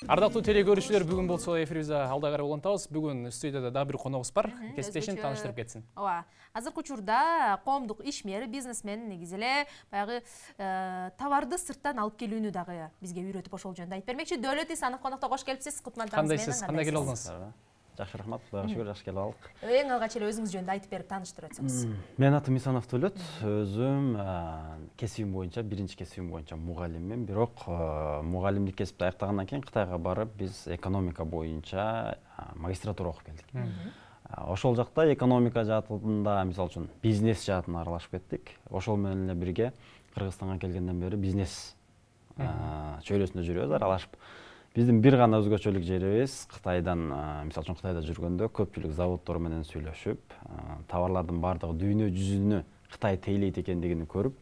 Ардактуу теле көрүүчүлөр, бүгүн болсо эфирибизде алда карап улантабыз. Бүгүн студияда да бир коногубуз бар. Кесиптешин тааныштырып кетсин. Ооба. Азыркы учурда коомдук ишмер, бизнесмен негизи эле баягы товарды сырттан алып келүүнү дагы бизге үйрөтүп ошол жөнүндө айтып бермекчи. Дөөлөт Исанов конокто кош келипсиз. Кутмандабыз менен. Кандай келип алдыңыз? Жакшы рахмат, Кудайга шүгүр, жакшы келип алдык. Эң алгач эле өзүңүз жөнүндө айтып берип тааныштырып өтсөңүз. Менин атым Исанов Дөөлөт. Өзүм кесибим боюнча, биринчи кесибим боюнча мугалиммин. Бирок мугалимдик кесипти аяктагандан кийин Кытайга барып, биз экономика боюнча магистратура окуп келдик. Ошол жакта экономика жаатында, мисалы үчүн, бизнес жаатына аралашып кеттик. Ошол менен эле бирге Кыргызстанга келгенден бери бизнес чөйрөсүндө жүрөбүз, аралашып. Биздин бир гана өзгөчөлүк жерибиз Кытайдан, мисалы үчүн Кытайда жүргөндө көпчүлүк заводдор менен сүйлөшүп, товарлардын баардыгы дүйнө жүзүнө Кытай тейлейт экендигин көрүп,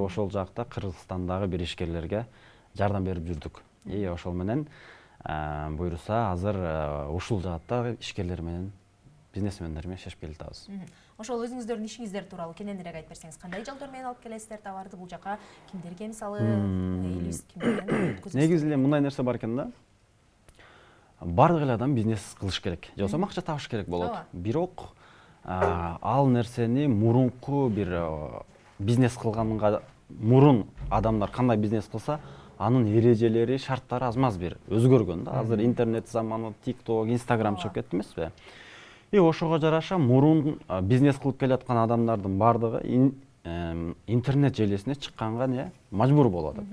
ошол жакта Кыргызстандагы бир ишкерлерге жардам берип жүрдүк. Ошол менен буюрса азыр ушул жаатта ишкерлер менен, бизнесмендер менен иштешип келатабыз. Ошол өзүңүздөрдүн ишиңиздер тууралуу кененирээк айтып берсеңиз, кандай жолдор менен алып келесиздер товарды бул жака, кимдерге мисалы элибиз кимдерге өткөзөсүз? Негизи эле мындай нерсе бар экен да. Бардык эле адам бизнес кылыш керек, же болбосо акча табыш керек болот. Бирок ал нерсени мурунку бир бизнес кылганга мурун адамдар кандай бизнес кылса, анын эрежелери, шарттары аз-маз бир өзгөргөн да. Азыр интернет заманы, TikTok, Instagram чыгып кетти эмеспи? Ошого жараша мурун бизнес кылып келаткан адамдардын бардыгы интернет желесине чыкканга мажбур болуп атат.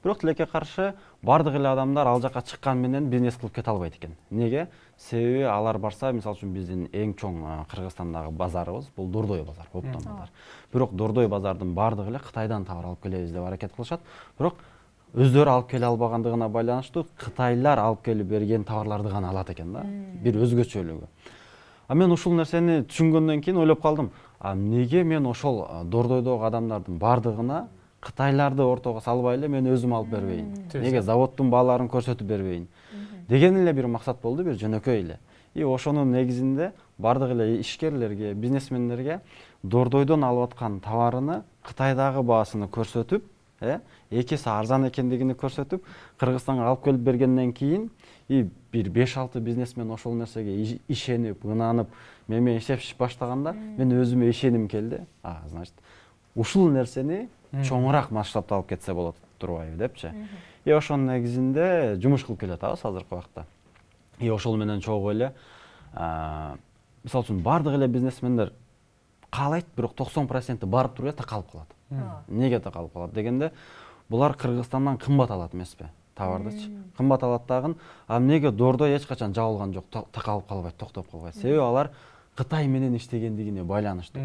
Бирок тилекке каршы бардык эле адамдар ал жака чыккан менен бизнес кылып кете албайт экен. Неге? Себеби алар барса, мисалы үчүн биздин эң чоң Кыргызстандагы базарыбыз бул Дордой базар, Оптон базар. Бирок Дордой базардын бардыгы эле Кытайдан товар алып келебиз деп аракет кылышат. Бирок өздөрү алып келе албагандыгына байланыштуу Кытайлар алып келип берген товарларды гана алат экен да. Бир өзгөчөлүгү. Мен ушул нерсени түшүнгөндөн кийин ойлоп калдым. Неге мен ошол Дордойдогу адамдардын бардыгына Кытайларды ортого салбай эле мен өзүм алып бербейин? Неге заводдун бааларын көрсөтүп бербейин? Деген эле бир максат болду, бир жөнөкөй эле. Ошонун негизинде бардык эле ишкерлерге, бизнесмендерге Дордойдон алып аткан товарыны Кытайдагы баасыны көрсөтүп, экеси арзан экендигини көрсөтүп, Кыргызстанга алып келип бергенден кийин бир 5-6 бизнесмен ошол нерсеге ишенип, ынанып, менен иштешип баштаганда, мен өзүмө ишеним келди. Значит, ушул нерсени чоңураак масштабта алып кетсе болот турбайбы депчи. Ошонун негизинде жумуш кылып келатабыз азыркы убакта. Ошол менен чогуу эле, мисалы үчүн бардык эле бизнесмендер каалайт, бирок 90% барып туруп такалып калат. Неге такалып калат дегенде, булар Кыргызстандан кымбат алат эмеспи? Товардычы. Кымбат алат дагы, эмнеге Дордой эч качан жабылган жок, такалып калбайт, токтоп калбайт? Себеби алар Кытай менен иштегендигине байланыштуу.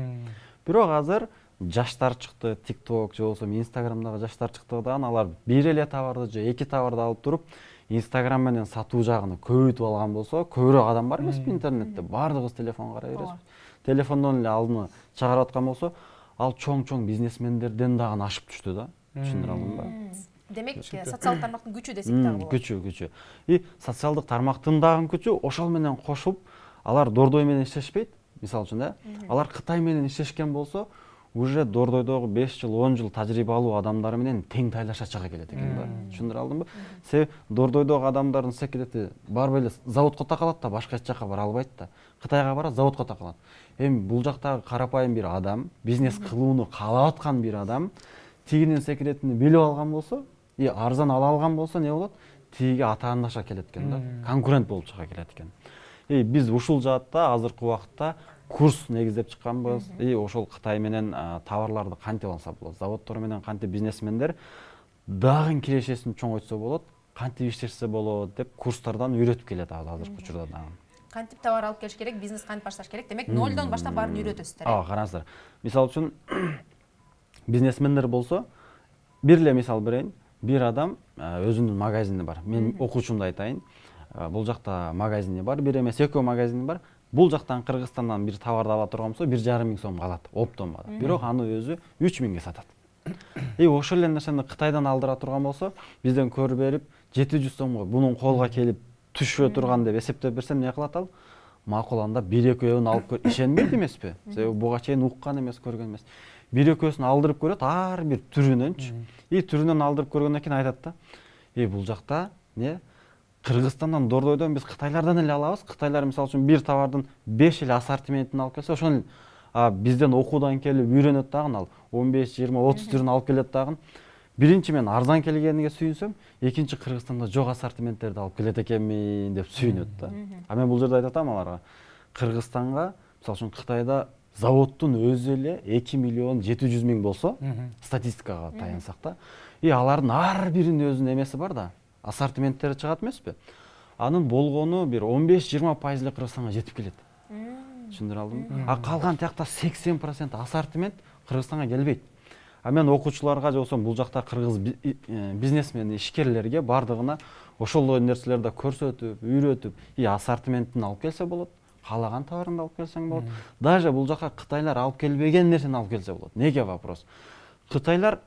Бирок азыр жаштар чыкты, TikTok же болбосо Instagramдагы жаштар чыктыгыдан алар бир эле товарды же эки товарды алып туруп, Instagram менен сатуу жагын көбөйтүп алган болсо, көбүрөөк адам бар эмеспи интернетте? Бардыгыбыз телефон карай беребиз. Телефондон эле алдыны чыгарып аткан болсо, ал чоң бизнесмендерден дагы ашып түштү да. Түшүндүрө алдымбы? Демек, социалдык тармактын күчү десек дагы болот. Күчү. Социалдык тармактын дагы күчү, ошол менен кошуп, алар Дордой менен иштешпейт, мисалы үчүн, алар Кытай менен иштешкен болсо, уже Дордойдогу 5 жыл, 10 жыл тажрыйбалуу адамдар менен тең тайлаша чыга келет экен да. Түшүндүрө алдымбы? Себеби Дордойдогу адамдардын секрети барбай эле заводко такалат да, башка эч жака бара албайт да. Кытайга барат, заводко такалат. Бул жактагы карапайым бир адам, бизнес кылууну каалап аткан бир адам тигинин секретini билип алган болсо, арзан ала алган болсо, не болот? Тиги атаандаша келет экен да, конкурент болуп чыга келет экен. Биз ушул жаатта азыркы убакытта курс негиздеп чыкканбыз. Ошол Кытай менен товарларды кантип алса болот, заводдор менен кантип бизнесмендер дагы кирешесин чоңойтса болот, кантип иштешсе болот деп курстардан үйрөтүп келатабыз азыркы учурда дагы. Кантип товар алып келиш керек, бизнес кантип башташ керек? Демек, нолдон баштап баарын үйрөтөсүздөр. Караңыздар. Мисалы үчүн бизнесмендер болсо, бир эле мисал берейин. Бир адам өзүнүн магазини бар. Мен окуучумду айтайын. Бул жакта магазини бар, бир эмес экөө магазини бар. Бул жактан Кыргызстандан бир товарды ала турган болсо 1,5 миң сомго алат, Оптон бар. Бирок аны өзү 3 миңге сатат. Ошол эле нерсени Кытайдан алдыра турган болсо, бизден көрүп берип 700 сомго бунун колго келип түшө турган деп эсептеп берсем, не кылат ал? Макул, анда бир экөөнү алып көр, ишенбейт эмеспи? Себеби буга чейин уккан эмес, көргөн эмес. Бир экөөсүн алдырып көрөт, ар бир түрүнөнчү. Түрүнөн алдырып көргөндөн кийин айтат да, бул жакта Кыргызстандан, Дордойдон биз Кытайлардан эле алабыз. Кытайлар мисалы үчүн бир товардын 5 эле ассортиментин алып келсе, ошону бизден окуудан келип үйрөнөт дагы, ал 15, 20, 30 түрүн алып келет дагы. Биринчи мен арзан келгениге сүйүнсөм, экинчи Кыргызстанда жок ассортименттерди алып келет экенмин деп сүйүнөт да. А мен бул жерде айтып атам аларга, Кыргызстанга мисалы үчүн Кытайда заводдун өзү эле 2 миллион 700 миң болсо, статистикага таянсак да, алардын ар биринин өзүнүн эмеси бар да, ассортименттери чыгат эмеспи? Анын болгону бир 15-20% эле Кыргызстанга жетип келет. Түшүндүрө алдымбы? А калган тиякта 80% ассортимент Кыргызстанга келбейт. А мен окуучуларга же болбосо бул жакта кыргыз бизнесмен, ишкерлерге бардыгына ошол нерселерди көрсөтүп, үйрөтүп, ассортиментин алып келсе болот, каалаган товарыңды алып келсең болот. Даже бул жака Кытайлар алып келбеген нерсени алып келсе болот. Неге вопрос? Кытайлар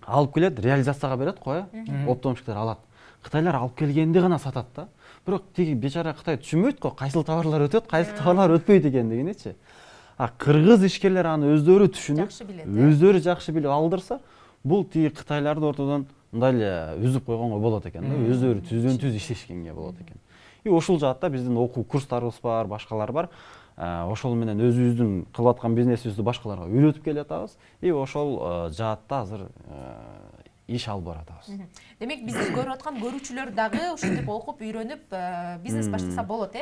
алып келет, реализацияга берет го, оптомщиктер алат. Кытайлар алып келгенди гана сатат да. Бирок тиги бечара Кытай түшүнбөйт го, кайсыл товарлар өтөт, кайсыл товарлар өтпөйт экендигини-чи. А кыргыз ишкерлер аны өздөрү түшүнүп, өздөрү жакшы билип алдырса, бул тиги Кытайларды ортодон мындай эле үзүп койгонго болот экен да, өздөрү түздөн-түз иштешкенге болот экен. Ошол жаатта биздин окуу курстарыбыз бар, башкалар бар. Ошол менен өзүбүздүн кылып аткан бизнесибизди башкаларга үйрөтүп келатабыз. Ошол жаатта азыр иш алып баратабыз. Демек бизди көрүп аткан көрүүчүлөр дагы ушинтип окуп, үйрөнүп бизнес баштаса болот,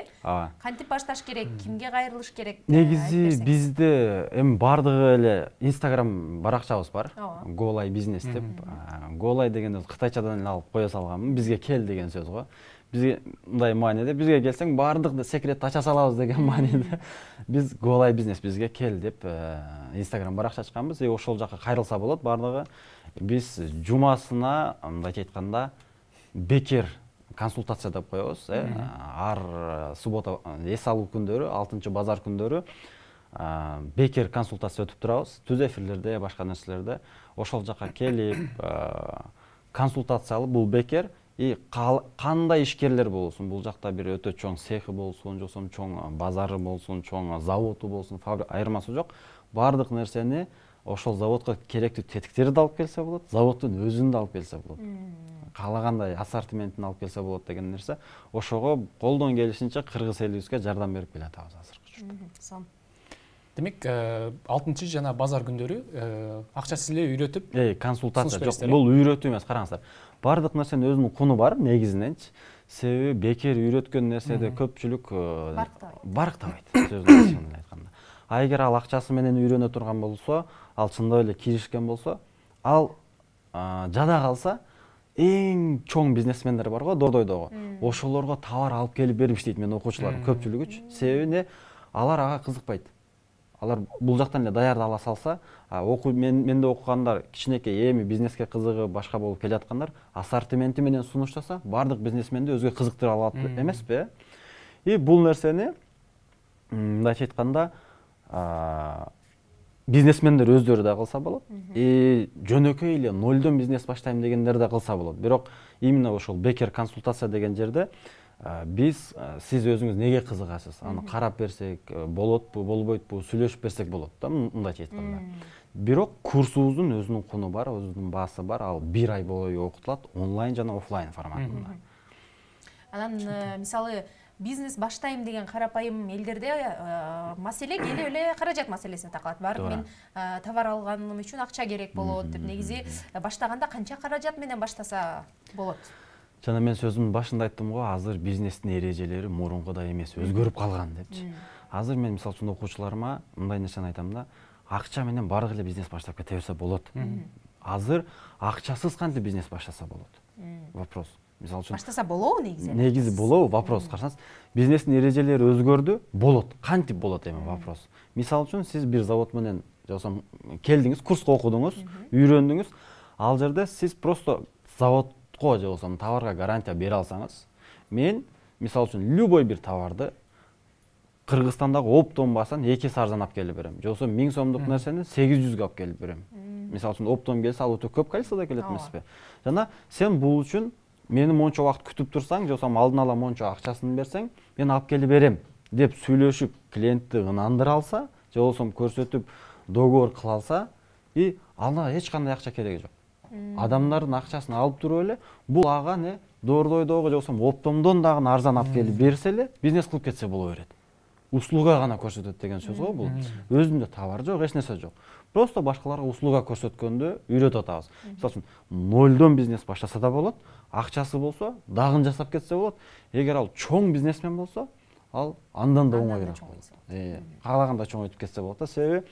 Кантип башташ керек, кимге кайрылыш керек? Негизи бизде эми бардыгы эле Instagram баракчабыз бар. Голай бизнес деп. Голай дегенди кытайчадан эле алып кое салганмын. Бизге кел деген сөз го. Бизге мындай мааниде, бизге келсең бардык секретти ача салабыз деген мааниде. Биз Голай бизнес, бизге кел деп Instagram баракча ачканбыз. Ошол жака кайрылса болот бардыгы. Биз жумасына, мындай айтканда, бекер консультация деп коебуз. Ар суббота эс алуу күндөрү, 6-чы базар күндөрү бекер консультация өтүп турабыз. Түз эфирлерде, башка нерселерде. Ошол жака келип, консультация алып, бул бекер. Кандай ишкерлер болсун, бул жакта бир өтө чоң цехи болсун, жоксо чоң базары болсун, чоң заводу болсун, айырмасы жок. Бардык нерсени ошол заводко керектүү тетиктерди алып келсе болот, заводдун өзүн да алып келсе болот. Каалагандай ассортиментин алып келсе болот деген нерсе. Ошого колдон келишинче кыргыз элибизге жардам берип келатабыз азыркы учурда. Демек, 6-чы жана базар күндөрү акчасыз эле үйрөтүп, консультация жок, бул үйрөтүү эмес, караңыздар. Бардык нерсенин өзүнүн куну бар негизиненчи. Себеби бекер үйрөткөн нерседе көпчүлүк барктабайт, сөзүн айтканда. А эгер ал акчасы менен үйрөнө турган болсо, ал чындап эле киришкен болсо, ал жада калса, эң чоң бизнесмендер бар го, Дордойдогу. Ошолорго товар алып келип берип иштейт мен окуучулардын көпчүлүгүчү. Себеби алар ага кызыкпайт. Алар бул жактан эле даярды ала салса, менде окугандар кичинекей эми бизнеске кызыгып, башка болуп келаткандар ассортименти менен сунуштаса, бардык бизнесменди өзгө кызыктыра алат эмеспи? Бул нерсени мындайча айтканда бизнесмендер өздөрү да кылса болот. Жөнөкөй эле нолдон бизнес баштайм дегендер да кылса болот. Бирок именно ошол бекер консультация деген жерде сиз өзүңүз неге кызыгасыз? Аны карап берсек болотпу, болбойтпу, сүйлөшүп берсек болот да, мындайча айтканда. Бирок курсубуздун өзүнүн куну бар, өзүнүн баасы бар. Ал 1 ай бою окутулат онлайн жана офлайн форматында. Анан мисалы бизнес баштайм деген карапайым элдерде маселе келип эле каражат маселесине такалат. Барып мен товар алганым үчүн акча керек болот деп. Негизи баштаганда канча каражат менен баштаса болот? Жана мен сөзүмдүн башында айттым го, азыр бизнестин эрежелери мурункудай эмес, өзгөрүп калган депчи. Азыр мен мисалы үчүн окуучуларыма мындай нерсени айтам да, акча менен бардык эле бизнес баштап кете берсе болот. Азыр акчасыз кантип бизнес баштаса болот? Вопрос. Мисалы үчүн баштаса болобу негизи? Негизи болобу? Вопрос. Карасаңыз, бизнестин эрежелери өзгөрдү, болот. Кантип болот эми вопрос. Мисалы үчүн сиз бир завод менен жоксо келдиңиз, курска окудуңуз, үйрөндүңүз. Ал жерде сиз просто заводко же болсо товарга гарантия бере алсаңыз, мен мисалы үчүн любой бир товарды Кыргызстандагы оптом басан 2 арзан алып келип берем. Жоксо 1000 сомдук нерсени 800 алып келип берем. Мисалы үчүн оптом келсе, ал өтө көп количестводо келет эмеспи? Жана сен бул үчүн мени мончо убакыт күтүп турсаң, жоксо алдын ала мончо акчасын берсең, мен алып келип берем деп сүйлөшүп, клиентти ынандыра алса, же болбосо көрсөтүп, договор кыла алса, ана эч кандай акча кереги жок. Адамдардын акчасын алып туруп эле бул ага не Дордойдогу же болбосо Оптомдон дагы арзан алып келип берсе эле бизнес кылып кетсе боло берет. Услуга гана көрсөтөт деген сөз го бул. Өзүндө товар жок, эч нерсе жок. Просто башкаларга услуга көрсөткөндө үйрөтүп атабыз. Мисалы үчүн нолдон бизнес баштаса да болот, акчасы болсо дагын жасап кетсе болот. Эгер ал чоң бизнесмен болсо, ал андан да оңоюраак болот. Каалаганда чоңойтуп кетсе болот да. Себеби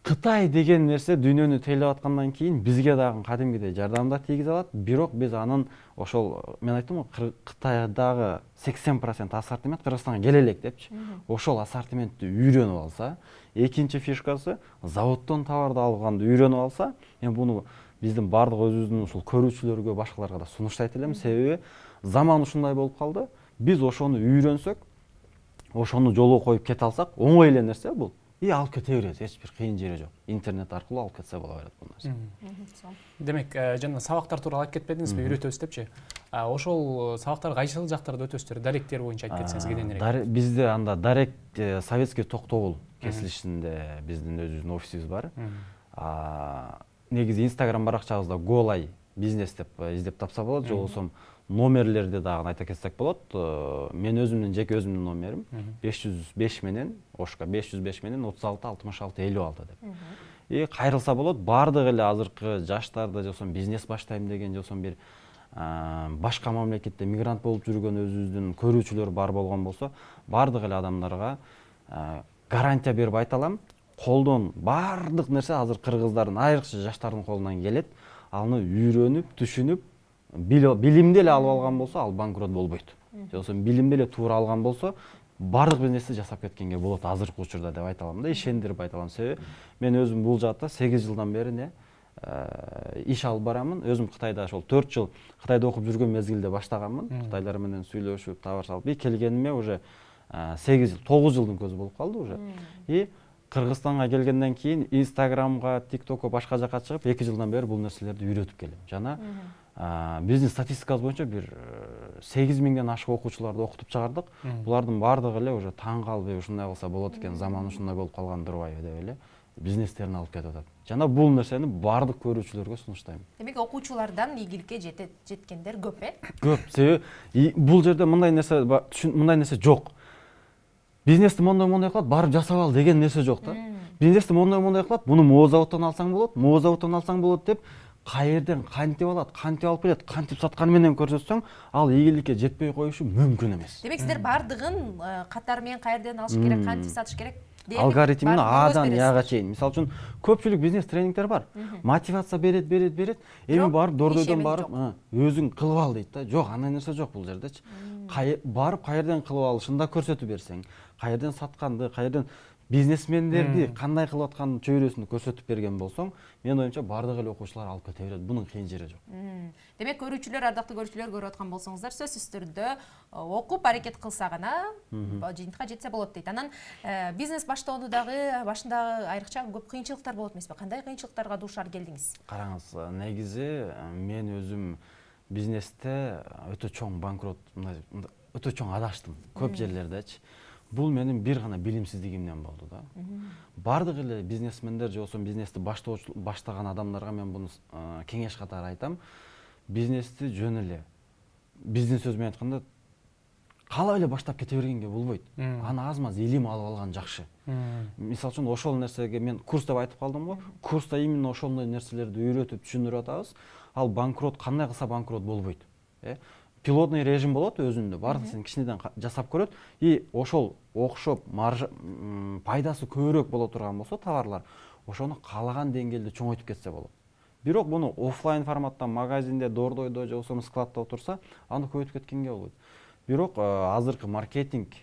Кытай деген нерсе дүйнөнү тейлеп аткандан кийин бизге дагы кадимгидей жардам да тийгизе алат. Бирок биз анын ошол мен айттым го Кытайдагы 80% ассортимент Кыргызстанга келе элек депчи. Ошол ассортиментти үйрөнүп алса, экинчи фишкасы заводдон товарды алганды үйрөнүп алса, эми буну биздин бардык өзүбүздүн ушул көрүүчүлөргө, башкаларга да сунуштайт элем. Себеби заман ушундай болуп калды. Биз ошону үйрөнсөк, ошону жолго коюп кете алсак, оңой эле нерсе бул. Алып кете берет, эч бир кыйын жери жок. Интернет аркылуу алып кетсе боло берет бул нерсе. Демек, жана сабактар тууралуу айтып кетпедиңизби, үйрөтөбүз депчи. Ошол сабактар кайсыл жактарда өтөсүздөр? Даректер боюнча айтып кетсеңиз кененирээк. Бизде анда Дарект Советский Токтогул кесилишинде биздин өзүбүздүн офисибиз бар. Негизи Instagram баракчабызда Голай бизнес деп издеп тапса болот, же болбосо номерлерди дагы айта кетсек болот. Мен өзүмдүн жеке өзүмдүн номерим 505 менен Ошка 505 менен 36 66 56 деп. Кайрылса болот, бардык эле азыркы жаштарды же болбосо бизнес баштайм деген же болбосо бир башка мамлекетте мигрант болуп жүргөн өзүбүздүн көрүүчүлөр бар болгон болсо, бардык эле адамдарга гарантия берип айта алам. Колдон бардык нерсе азыр кыргыздардын, айрыкча жаштардын колунан келет. Аны үйрөнүп, түшүнүп, билимди эле алып алган болсо, ал банкрот болбойт. Же болбосо билимди эле туура алган болсо, бардык бизнести жасап кеткенге болот азыркы учурда деп айта алам да, ишендирип айта алам. Себеби мен өзүм бул жакта 8 жылдан бери иш алып барамын. Өзүм Кытайда ошол 4 жыл Кытайда окуп жүргөн мезгилде баштаганмын. Кытайлар менен сүйлөшүп, товар салып, келгениме уже 8 жыл, 9 жылдын көзү болуп калды уже. Кыргызстанга келгенден кийин Instagramга, TikTokко башка жака чыгып 2 жылдан бери бул нерселерди үйрөтүп келем. Жана биздин статистикабыз боюнча бир 8000ден ашык окуучуларды окутуп чыгардык. Булардын бардыгы эле уже таң калып, ушундай кылса болот экен, заман ушундай болуп калган турбайбы деп эле бизнестерин алып кетип атат. Жана бул нерсени бардык көрүүчүлөргө сунуштайм. Демек, окуучулардан ийгиликке жеткендер көп, Көп. Себеби бул жерде мындай нерсе жок. Бизнести мондой кылат, барып жасап ал деген нерсе жок да. Бизнести мондой кылат, буну Моозаводдон алсаң болот, Моозаводдон алсаң болот деп кайерден кантип алат, кантип алып келет, кантип сатканы менен көрсөтсөң, ал ийгиликке жетпей коюшу мүмкүн эмес. Демек, сиздер бардыгын катар менен каерден алыш керек, кантип сатыш керек? Алгоритмин Адан Яга чейин. Мисалы үчүн көпчүлүк бизнес тренингдер бар. Мотивация берет. Эми барып Дордойдон барып өзүң кылып ал дейт да. Жок, андай нерсе жок бул жердечи. Барып каерден кылып алышын да көрсөтүп берсең, каерден сатканды, каерден бизнесмендерди кандай кылып атканын чөйрөсүн көрсөтүп берген болсоң, мен оюмча бардык эле окуучулар алып кете берет. Бунун кыйын жери жок. Демек, көрүүчүлөр, ардактуу көрүүчүлөр, көрүп аткан болсоңуздар, сөзсүз түрдө окуп аракет кылса гана жыйынтыкка жетсе болот дейт. Анан бизнес баштоону дагы башында айрыкча көп кыйынчылыктар болот эмеспи? Кандай кыйынчылыктарга дуушар келдиңиз? Караңыз, негизи мен өзүм бизнесте өтө чоң банкрот, өтө чоң адаштым көп жерлердечи. Бул менин бир гана билимсиздигимден болду да. Бардык эле бизнесмендер же болбосо бизнести баштаган адамдарга мен буну кеңеш катары айтам. Бизнести жөн эле биздин сөз менен айтканда каалап эле баштап кете бергенге болбойт. Аны аз-маз илим алып алган жакшы. Мисалы үчүн ошол нерсеге мен курс деп айтып калдым го. Курста именно ошондой нерселерди үйрөтүп, түшүндүрүп атабыз. Ал банкрот кандай кылса банкрот болбойт. Пилотный режим болот өзүндө, бардыгын кичинеден жасап көрөт. Ошол окшоп, пайдасы көбүрөөк боло турган болсо товарлар, ошону каалаган деңгээлде чоңойтуп кетсе болот. Бирок буну офлайн форматта магазинде, Дордойдо же болбосо складда отурса, аны көбөйтүп кеткенге болот. Бирок азыркы маркетинг,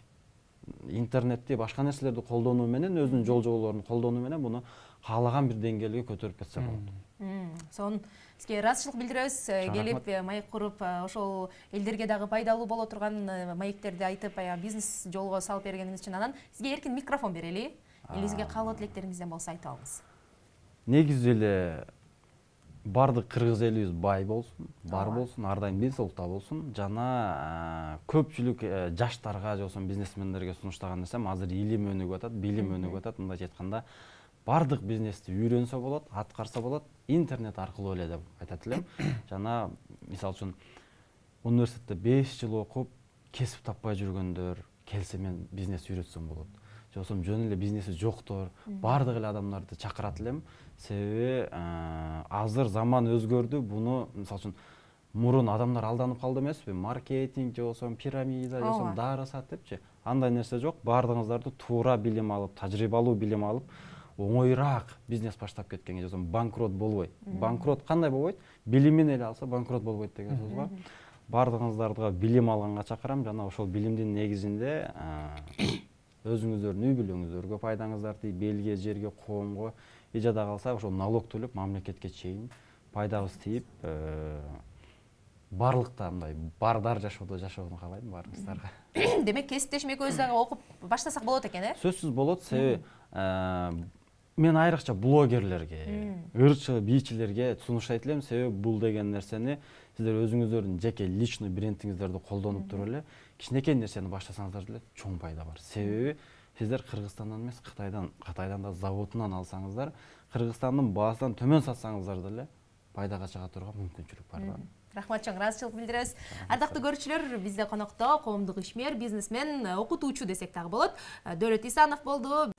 интернетти, башка нерселерди колдонуу менен, өзүнүн жол-жоболорун колдонуу менен буну каалаган бир деңгээлге көтөрүп кетсе болот. Сонун сизге ыраазычылык билдиребиз. Келип маек куруп, ошол элдерге дагы пайдалуу боло турган маектерди айтып, бизнес жолго салып бергениңиз үчүн. Анан сизге эркин микрофон берели. Элиңизге каалоо тилектериңизден болсо айта алыңыз. Негизи эле бардык кыргыз элибиз бай болсун, бар болсун, ар дайым ден соолукта болсун. Жана көпчүлүк жаштарга же болбосо бизнесмендерге сунуштаган нерсем азыр илим өнүгүп атат, билим өнүгүп атат. Мындайча айтканда, бардык бизнести үйрөнсө болот, аткарса болот, интернет аркылуу эле деп айтат элем. Жана мисалы үчүн университетте 5 жыл окуп кесип таппай жүргөндөр келсе мен бизнес үйрөтсөм болот. Же болбосо жөн эле бизнеси жоктор баардык эле адамдарды чакырат элем. Себеби азыр заман өзгөрдү. Буну мисалы үчүн мурун адамдар алданып калды эмеспи? Маркетинг же болбосо пирамида же болбосо дары сат депчи. Андай нерсе жок. Баардыгыңыздарды туура билим алып, тажрыйбалуу билим алып, оңоюраак бизнес баштап кеткенге же болбосо банкрот болбойт. Банкрот кандай болбойт? Билимин эле алса банкрот болбойт деген сөз бар. Баардыгыңыздарды билим алганга чакырам. Жана ошол билимдин негизинде өзүңүздөрдүн үй бүлөңүздөргө пайдаңыздар тийип, элге, жерге, коомго ижада калса ошол налог төлөп мамлекетке чейин пайдабыз тийип, барлыкта мындай бардар жашоодо жашоону каалайм баарыңыздарга. Демек кесиптешим экөөбүз дагы окуп баштасак болот экен, Сөзсүз болот. Себеби мен айрыкча блогерлерге, ырчы бийчилерге сунуштайт элем. Себеби бул деген нерсени сиздер өзүңүздөрдүн жеке личный брендиңиздерди колдонуп туруп эле кичинекей нерсени баштасаңыздар деле чоң пайда бар. Себеби сиздер Кыргызстандан эмес, Кытайдан да заводунан алсаңыздар, Кыргызстандын баасынан төмөн сатсаңыздар деле пайдага чыга турган мүмкүнчүлүк бар да. Рахмат, чоң ыраазычылык билдиребиз. Ардактуу көрүүчүлөр, бизде конокто коомдук ишмер, бизнесмен, окутуучу десек дагы болот, Дөөлөт Исанов болду.